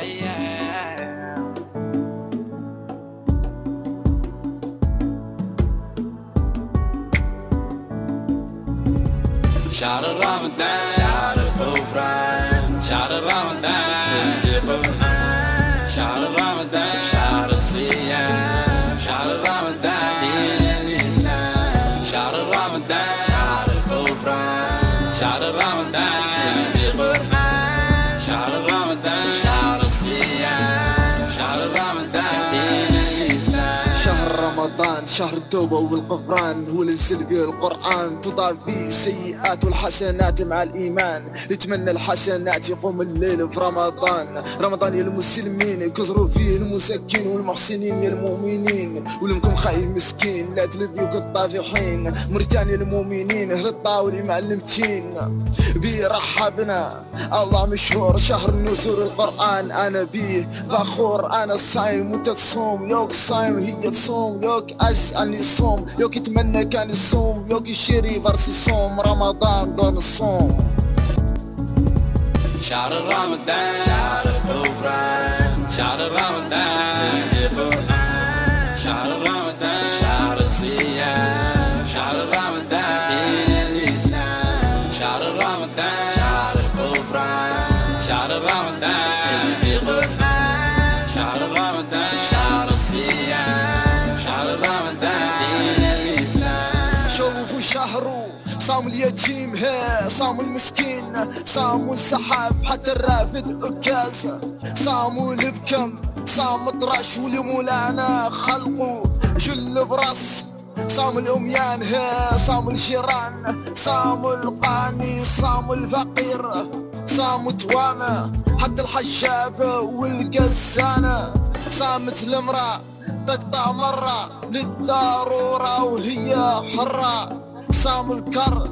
شهر رمضان شهر الغفران، شهر رمضان شهر رمضان شهر الصيام، شهر رمضان دين الإسلام، شهر رمضان شهر الغفران، شهر رمضان شهر رمضان شهر الصيام، شهر رمضان دين الإسلام. شهر رمضان شهر التوبة والغفران، هو اللي نزل فيه القرآن، تضاف فيه السيئات والحسنات مع الإيمان. نتمنى الحسنات يقوم الليل في رمضان. رمضان يا المسلمين يكسروا فيه المساكين، والمحسنين يا المؤمنين، ولمكم خايف مسكين لا تلبيوك الطافحين. مرتان يا المؤمنين اهل الطاولة معلمتين، بيه رحبنا الله مشهور. شهر نزول القرآن انا بيه فخور، انا الصايم وانت تصوم، يوك الصايم هي تصوم، يوك أسألني الصوم، يوك يتمنى كان يصوم، يوك يشري فرس الصوم. رمضان دون الصوم. شهر رمضان شهر الغفران، شهر رمضان شهر رمضان شهر الصيام، شهر رمضان دين الإسلام، شهر رمضان شهر الغفران، شهر رمضان شهر رمضان شهر الصيام، شهر رمضان دين الإسلام. شوفوا شهرو صام اليتيم صام المسكين، صاموا السحاب حتى الرافد عكازة، صاموا البكم صام طرش ولمولانا خلقوا جل براس، صام الأميان صام الجيران، صاموا القاني صاموا الفقير، صاموا توامة حتى الحجابة والقزانة، صامت المرأة تقطع مرة للضرورة وهي حرة، صام الكر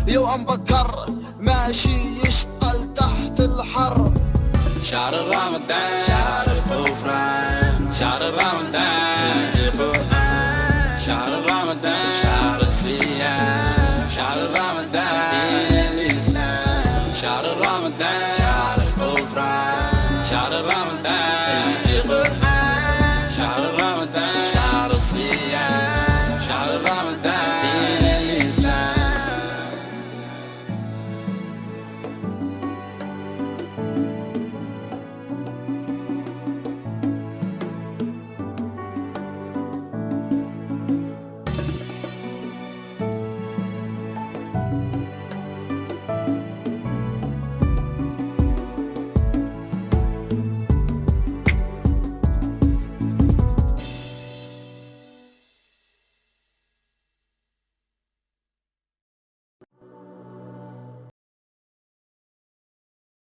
يوم بكر ماشي يشتغل تحت الحر. شهر رمضان شهر الغفران، شهر رمضان شهر رمضان شهر الصيام، شهر رمضان دين الإسلام، شهر رمضان شهر الغفران، شهر رمضان